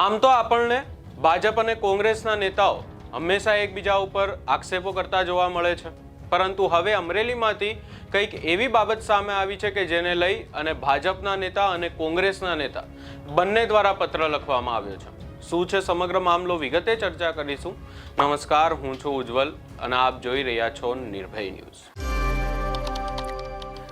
આમ તો આપણને ભાજપ અને કોંગ્રેસના નેતાઓ હંમેશા એકબીજા ઉપર આક્ષેપો કરતા જોવા મળે છે, પરંતુ હવે અમરેલીમાંથી કંઈક એવી બાબત સામે આવી છે કે જેને લઈ અને ભાજપના નેતા અને કોંગ્રેસના નેતા બંને દ્વારા પત્ર લખવામાં આવ્યો છે. શું છે સમગ્ર મામલો, વિગતે ચર્ચા કરીશું. નમસ્કાર, હું છું ઉજ્જવલ અને આપ જોઈ રહ્યા છો નિર્ભય ન્યૂઝ.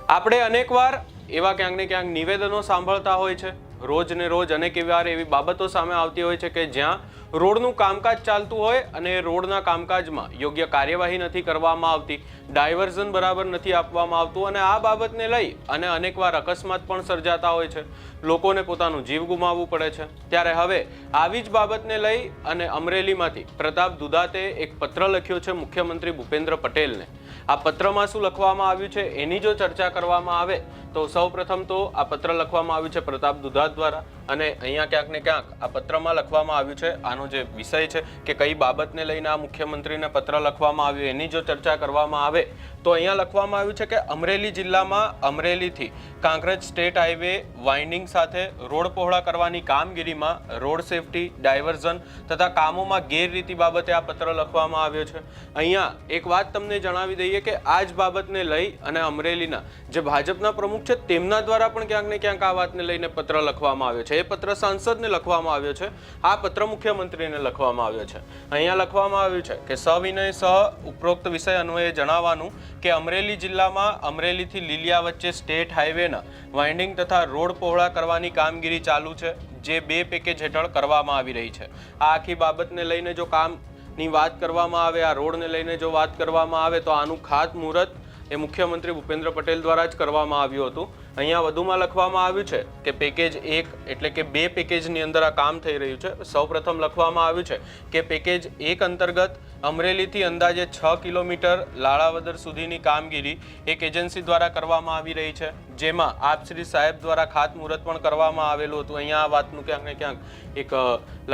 આપણે અનેકવાર એવા ક્યાંક ને ક્યાંક નિવેદનો સાંભળતા હોય છે. રોજ ને રોજ અનેક વાર એવી બાબતો સામે આવતી હોય છે કે જ્યાં રોડનું કામકાજ ચાલતું હોય અને રોડના કામકાજમાં યોગ્ય કાર્યવાહી નથી કરવામાં આવતી, ડાયવર્ઝન બરાબર નથી આપવામાં આવતું અને આ બાબતને લઈ અને અનેકવાર અકસ્માત પણ સર્જાતા હોય છે, લોકોને પોતાનું જીવ ગુમાવવું પડે છે. ત્યારે હવે આવી જ બાબતને લઈ અને અમરેલીમાંથી પ્રતાપ દુધાતે એક પત્ર લખ્યો છે મુખ્યમંત્રી ભૂપેન્દ્ર પટેલને. આ પત્રમાં શું લખવામાં આવ્યું છે એની જો ચર્ચા કરવામાં આવે તો સૌપ્રથમ તો આ પત્ર લખવામાં આવ્યું છે પ્રતાપ દુધાત દ્વારા અને અહીંયા ક્યાંક ને ક્યાંક આ પત્રમાં લખવામાં આવ્યું છે, આનો જે વિષય છે કે કઈ બાબતને લઈને આ મુખ્યમંત્રીને પત્ર લખવામાં આવ્યું એની જો ચર્ચા કરવામાં આવે તો અહીંયા લખવામાં આવ્યું છે કે અમરેલી જિલ્લામાં અમરેલીથી કાંકરેજ સ્ટેટ હાઈવે વાઇન્ડિંગ સાથે રોડ પહોળા કરવાની કામગીરીમાં રોડ સેફટી, ડાયવર્ઝન તથા કામોમાં ગેરરીતિ બાબતે આ પત્ર લખવામાં આવ્યો છે. અહીંયા એક વાત તમને જણાવી દઈએ કે આ જ બાબતને લઈ અને અમરેલીના જે ભાજપના પ્રમુખ છે તેમના દ્વારા પણ ક્યાંક ને ક્યાંક આ વાતને લઈને પત્ર લખવામાં આવ્યો છે. એ પત્ર સાંસદને લખવામાં આવ્યો છે, આ પત્ર મુખ્યમંત્રીને લખવામાં આવ્યો છે. અહીંયા લખવામાં આવ્યું છે કે સવિનય સહ ઉપરોક્ત વિષય અન્વયે જણાવવાનું કે અમરેલી જિલ્લામાં અમરેલીથી લીલિયા વચ્ચે સ્ટેટ હાઈવેના વાઇન્ડિંગ તથા રોડ પહોળા કરવાની કામગીરી ચાલુ છે, જે 2 પેકેજ હેઠળ કરવામાં આવી રહી છે. આ આખી બાબતને લઈને જો કામની વાત કરવામાં આવે, આ રોડને લઈને જો વાત કરવામાં આવે તો આનું ખાતમુહૂર્ત એ મુખ્યમંત્રી ભૂપેન્દ્ર પટેલ દ્વારા જ કરવામાં આવ્યું હતું. અહીંયા વધુમાં લખવામાં આવ્યું છે કે પેકેજ 1 એટલે કે 2 પેકેજની અંદર આ કામ થઈ રહ્યું છે. સૌપ્રથમ લખવામાં આવ્યું છે કે પેકેજ 1 અંતર્ગત અમરેલીથી અંદાજે 6 કિલોમીટર લાળાવદર સુધીની કામગીરી એક એજન્સી દ્વારા કરવામાં આવી રહી છે, જેમાં આપ શ્રી સાહેબ દ્વારા ખાતમુહૂર્ત પણ કરવામાં આવેલું હતું. અહીંયા આ વાતનું ક્યાંક ને ક્યાંક એક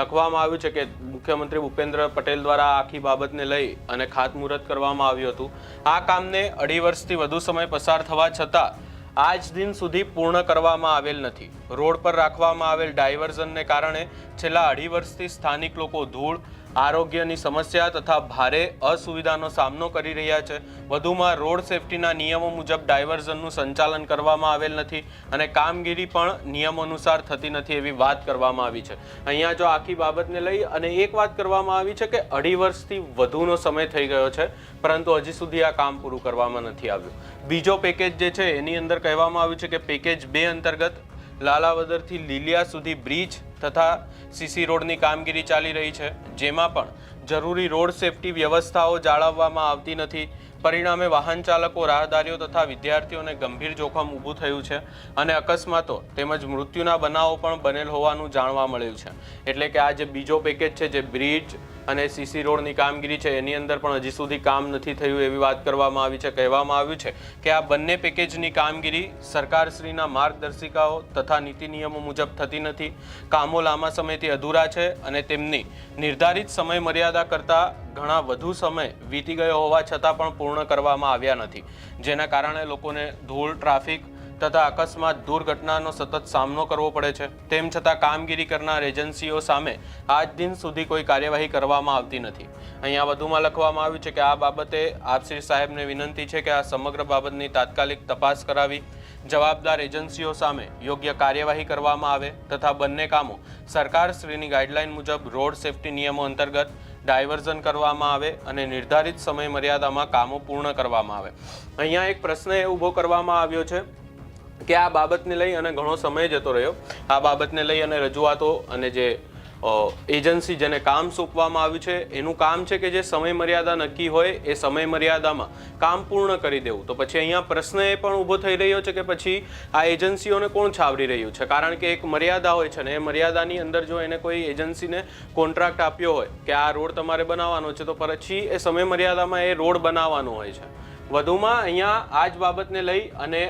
લખવામાં આવ્યું છે કે મુખ્યમંત્રી ભૂપેન્દ્ર પટેલ દ્વારા આખી બાબતને લઈ અને ખાતમુહૂર્ત કરવામાં આવ્યું હતું. આ કામને 2.5 વર્ષથી વધુ સમય પસાર થવા છતાં આજ દિન સુધી પૂર્ણ કરવામાં આવેલ નથી. રોડ પર રાખવામાં આવેલ ડાયવર્ઝનને કારણે છેલ્લા 2.5 વર્ષથી સ્થાનિક લોકો ધૂળ, આરોગ્યની સમસ્યા તથા ભારે અસુવિધાનો સામનો કરી રહ્યા છે. વધુમાં રોડ સેફટીના નિયમો મુજબ ડાયવર્ઝનનું સંચાલન કરવામાં આવેલ નથી અને કામગીરી પણ નિયમો અનુસાર થતી નથી એવી વાત કરવામાં આવી છે. અહીંયા જો આખી બાબતને લઈ અને એક વાત કરવામાં આવી છે કે 2.5 વર્ષથી વધુનો સમય થઈ ગયો છે, પરંતુ હજી સુધી આ કામ પૂરું કરવામાં નથી આવ્યું. બીજો પેકેજ જે છે એની અંદર કહેવામાં આવ્યું છે કે પેકેજ 2 અંતર્ગત લાલાવદરથી લીલિયા સુધી બ્રિજ તથા સીસી રોડની કામગીરી ચાલી રહી છે, જેમાં પણ જરૂરી રોડ સેફટી વ્યવસ્થાઓ જાળવવામાં આવતી નથી. પરિણામે વાહન ચાલકો, રાહદારીઓ તથા વિદ્યાર્થીઓને ગંભીર જોખમ ઊભું થયું છે અને અકસ્માતો તેમજ મૃત્યુના બનાવો પણ બનેલ હોવાનું જાણવા મળ્યું છે. એટલે કે આ જે બીજો પેકેજ છે, જે બ્રિજ અને સીસી રોડની કામગીરી છે, એની અંદર પણ હજી સુધી કામ નથી થયું એવી વાત કરવામાં આવી છે. કહેવામાં આવ્યું છે કે આ બંને પેકેજની કામગીરી સરકારશ્રીના માર્ગદર્શિકાઓ તથા નીતિ નિયમો મુજબ થતી નથી. કામો લાંબા સમયથી અધૂરા છે અને તેમની નિર્ધારિત સમય મર્યાદા કરતાં ઘણા વધુ સમય વીતી ગયો હોવા છતાં પણ પૂર્ણ કરવામાં આવ્યા નથી, જેના કારણે લોકોને ધૂળ, ટ્રાફિક તથા અકસ્માત, દુર્ઘટનાનો સતત સામનો કરવો પડે છે. તેમ છતાં કામગીરી કરનાર એજન્સીઓ સામે આજ દિન સુધી કોઈ કાર્યવાહી કરવામાં આવતી નથી. અહીંયા વધુમાં લખવામાં આવ્યું છે કે આ બાબતે આપ શ્રી સાહેબને વિનંતી છે કે આ સમગ્ર બાબતની તાત્કાલિક તપાસ કરાવી જવાબદાર એજન્સીઓ સામે યોગ્ય કાર્યવાહી કરવામાં આવે તથા બંને કામો સરકારશ્રીની ગાઈડલાઈન મુજબ રોડ સેફટી નિયમો અંતર્ગત ડાયવર્ઝન કરવામાં આવે અને નિર્ધારિત સમય મર્યાદામાં કામો પૂર્ણ કરવામાં આવે. અહીંયા એક પ્રશ્ન એ ઊભો કરવામાં આવ્યો છે કે આ બાબતને લઈ અને ઘણો સમય જતો રહ્યો. આ બાબતને લઈ અને રજૂઆતો અને જે એજન્સી જેને કામ સોંપવામાં આવ્યું છે એનું કામ છે કે જે સમય મર્યાદા નક્કી હોય એ સમય મર્યાદામાં કામ પૂર્ણ કરી દેવું. તો પછી અહીંયા પ્રશ્ન એ પણ ઊભો થઈ રહ્યો છે કે પછી આ એજન્સીઓને કોણ છાવરી રહ્યું છે? કારણ કે એક મર્યાદા હોય છે ને એ મર્યાદાની અંદર જો એને કોઈ એજન્સીને કોન્ટ્રાક્ટ આપ્યો હોય કે આ રોડ તમારે બનાવવાનો છે તો પછી એ સમય મર્યાદામાં એ રોડ બનાવવાનો હોય છે. વધુમાં અહીંયા આ જ બાબતને લઈ અને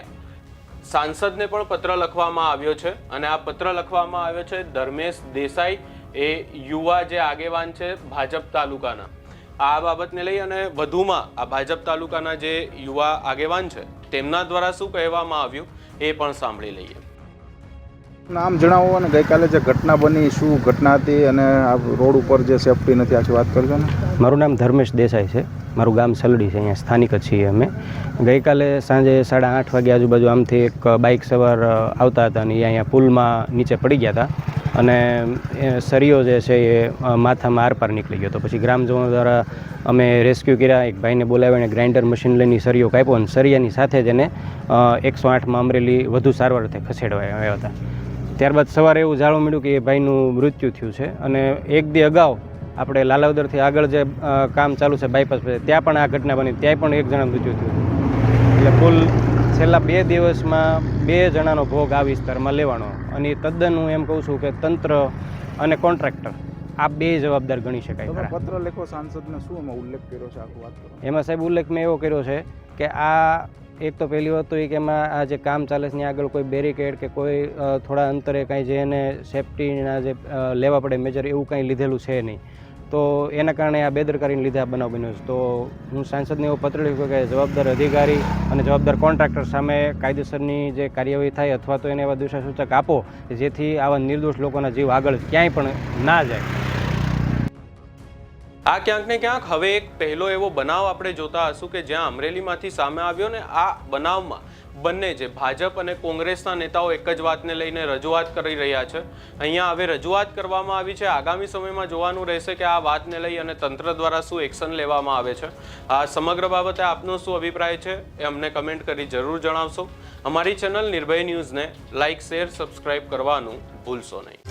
સાંસદને પણ પત્ર લખવામાં આવ્યો છે અને આ પત્ર લખવામાં આવ્યો છે ધર્મેશ દેસાઈ, એ યુવા જે આગેવાન છે ભાજપ તાલુકાના. આ બાબતને લઈ અને વધુમાં આ ભાજપ તાલુકાના જે યુવા આગેવાન છે તેમના દ્વારા શું કહેવામાં આવ્યું એ પણ સાંભળી લઈએ. નામ જણાવો અને ગઈકાલે જે ઘટના બની શું ઘટના હતી અને આ રોડ ઉપર જે સેફટી નથી આખી વાત કરજો ને. મારું નામ ધર્મેશ દેસાઈ છે. મારું ગામ સલડી છે, અહીંયા સ્થાનિક જ છીએ અમે. ગઈકાલે સાંજે 8:30 વાગે આજુબાજુ આમથી એક બાઇક સવાર આવતા હતા અને એ અહીંયા પુલમાં નીચે પડી ગયા હતા અને એ સરિયો જે છે એ માથામાં આરપાર નીકળી ગયો હતો. પછી ગ્રામજનો દ્વારા અમે રેસ્ક્યુ કર્યા, એક ભાઈને બોલાવીને ગ્રાઇન્ડર મશીન લઈને સરિયો કાપ્યો અને સરિયાની સાથે જ એને 108માં અમરેલી વધુ સારવારથી ખસેડવા આવ્યા હતા. ત્યારબાદ સવારે એવું જાણવા મળ્યું કે એ ભાઈનું મૃત્યુ થયું છે અને એક દી અગાઉ આપણે લાલાવદરથી આગળ જે કામ ચાલુ છે બાયપાસ પર, ત્યાં પણ આ ઘટના બની, ત્યાંય પણ એક જણા મૃત્યુ થયું હતું. એટલે કુલ છેલ્લા 2 દિવસમાં 2 જણાનો ભોગ આ વિસ્તારમાં લેવાનો અને તદ્દન હું એમ કહું છું કે તંત્ર અને કોન્ટ્રાક્ટર આ 2 જવાબદાર ગણી શકાય. તમે પત્ર લેખો સાંસદને, શું એમાં ઉલ્લેખ કર્યો છે આખું વાત કરો? એમાં સાહેબ ઉલ્લેખ મેં એવો કર્યો છે કે આ એક તો પહેલી વાત તો એ કે એમાં આ જે કામ ચાલે છે ત્યાં આગળ કોઈ બેરિકેડ કે કોઈ થોડા અંતરે કાંઈ જે એને સેફટીના જે લેવા પડે મેજર એવું કાંઈ લીધેલું છે નહીં. તો એના કારણે આ બેદરકારીને લીધે આ બનાવ બન્યો છે. તો હું સાંસદને એવો પત્ર લખ્યો કે જવાબદાર અધિકારી અને જવાબદાર કોન્ટ્રાક્ટર સામે કાયદેસરની જે કાર્યવાહી થાય અથવા તો એને એવા દિશાસૂચક આપો જેથી આવા નિર્દોષ લોકોના જીવ આગળ ક્યાંય પણ ના જાય. આ ક્યાંક ને ક્યાંક હવે એક પહેલો એવો બનાવ આપણે જોતા હશું કે જ્યાં અમરેલીમાંથી સામે આવ્યો ને આ બનાવમાં બંને જે ભાજપ અને કોંગ્રેસના નેતાઓ એક જ વાતને લઈને રજૂઆત કરી રહ્યા છે. અહીંયા હવે રજૂઆત કરવામાં આવી છે. આગામી સમયમાં જોવાનું રહેશે કે આ વાતને લઈ અને તંત્ર દ્વારા શું એક્શન લેવામાં આવે છે. આ સમગ્ર બાબતે આપનો શું અભિપ્રાય છે એ અમને કમેન્ટ કરી જરૂર જણાવશો. અમારી ચેનલ નિર્ભય ન્યૂઝને લાઇક, શેર, સબસ્ક્રાઇબ કરવાનું ભૂલશો નહીં.